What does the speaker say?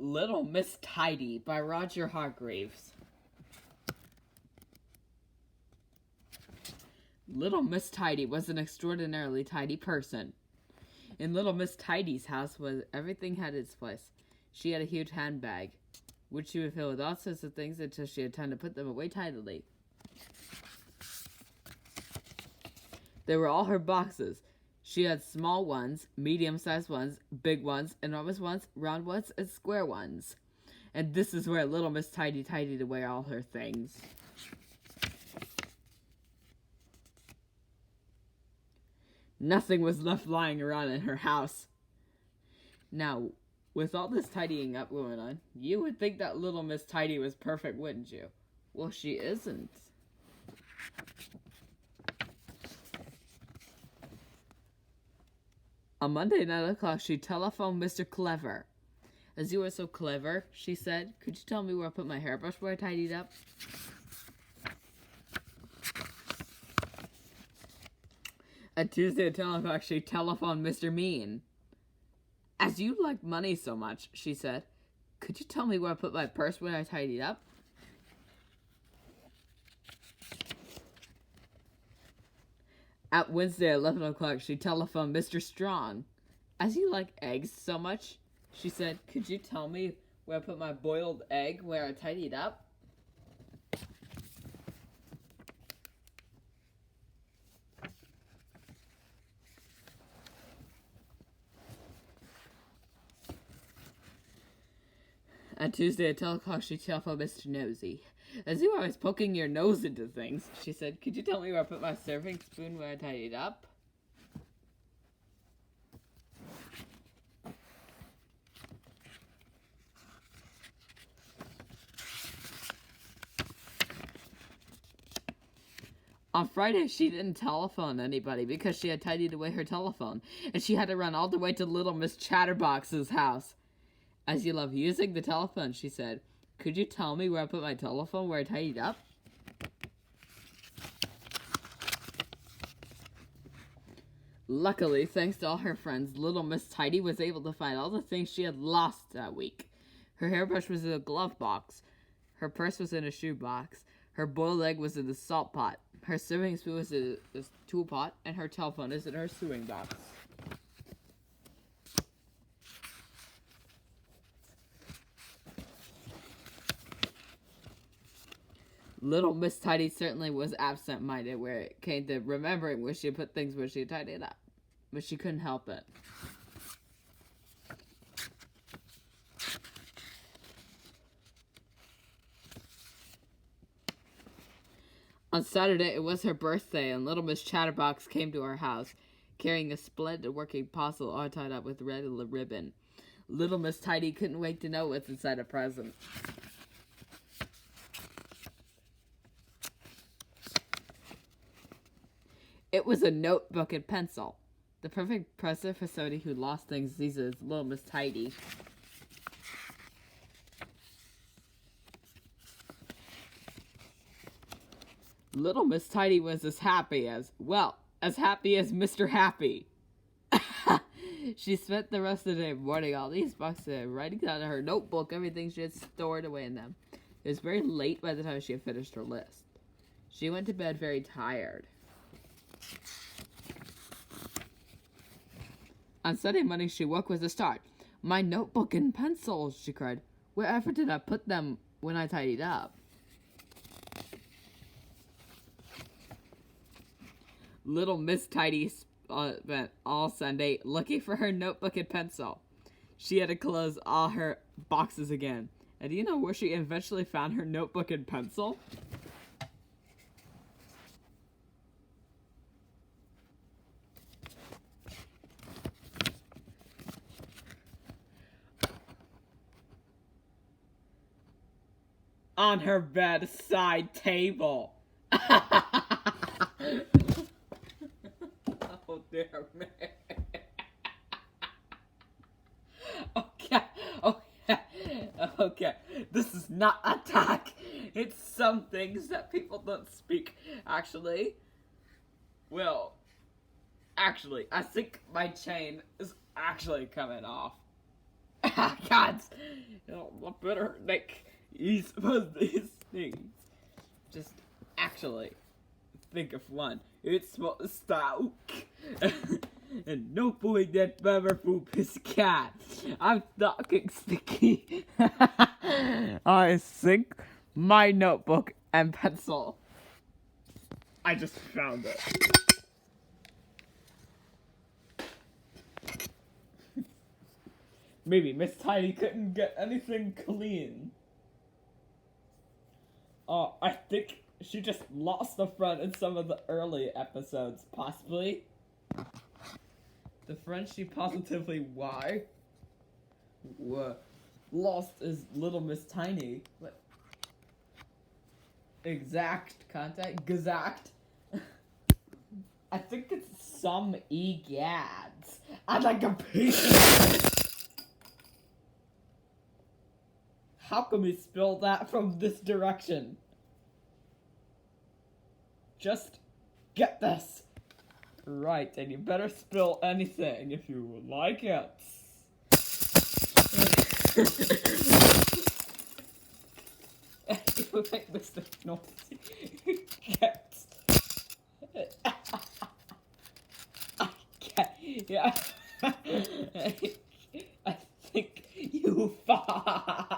Little Miss Tidy by Roger Hargreaves. Little Miss Tidy was an extraordinarily tidy person. In Little Miss Tidy's house, where everything had its place, she had a huge handbag, which she would fill with all sorts of things until she had time to put them away tidily. There were all her boxes. She had small ones, medium-sized ones, big ones, enormous ones, round ones, and square ones. And this is where Little Miss Tidy tidied away all her things. Nothing was left lying around in her house. Now, with all this tidying up going on, you would think that Little Miss Tidy was perfect, wouldn't you? Well, she isn't. On Monday at 9 o'clock, she telephoned Mr. Clever. As you are so clever, she said, could you tell me where I put my hairbrush where I tidied up? At Tuesday at 10 o'clock, she telephoned Mr. Mean. As you like money so much, she said, could you tell me where I put my purse when I tidied up? At Wednesday at 11 o'clock, she telephoned Mr. Strong. As you like eggs so much, she said, could you tell me where I put my boiled egg where I tidied up? On Tuesday at 10 o'clock, she telephoned Mr. Nosy. As you were always poking your nose into things, she said, could you tell me where I put my serving spoon where I tidied up? On Friday, she didn't telephone anybody because she had tidied away her telephone, and she had to run all the way to Little Miss Chatterbox's house. As you love using the telephone, she said, could you tell me where I put my telephone where I tidied up? Luckily, thanks to all her friends, Little Miss Tidy was able to find all the things she had lost that week. Her hairbrush was in a glove box. Her purse was in a shoe box. Her boiled egg was in the salt pot. Her serving spoon was in a tool pot. And her telephone is in her sewing box. Little Miss Tidy certainly was absent-minded where it came to remembering where she put things where she tidied up. But she couldn't help it. On Saturday, it was her birthday, and Little Miss Chatterbox came to her house, carrying a splendid working parcel all tied up with red ribbon. Little Miss Tidy couldn't wait to know what's inside a present. It was a notebook and pencil. The perfect present for somebody who lost things these days, Little Miss Tidy. Little Miss Tidy was as happy as Mr. Happy. She spent the rest of the day morning all these boxes, writing down in her notebook everything she had stored away in them. It was very late by the time she had finished her list. She went to bed very tired. On Sunday morning, she woke with a start. My notebook and pencils, she cried. Wherever did I put them when I tidied up? Little Miss Tidy spent all Sunday looking for her notebook and pencil. She had to close all her boxes again. And do you know where she eventually found her notebook and pencil? On her bedside table. Oh, dear me. Okay. This is not attack. It's some things that people don't speak. Actually, I think my chain is actually coming off. God, I better make use of these things. Just actually think of one. It's for stout. And no boy that powerful piss cat. I'm talking sticky. I think my notebook and pencil. I just found it. Maybe Miss Tiny couldn't get anything clean. I think she just lost a friend in some of the early episodes, possibly. The friend she positively lost is Little Miss Tiny. What? Exact contact? Gazact? I think it's some egads. I'd like a piece of it. How can we spill that from this direction? Just get this. Right, and you better spill anything if you would like it. You make this thing noisy. Get. Okay, yeah. I think you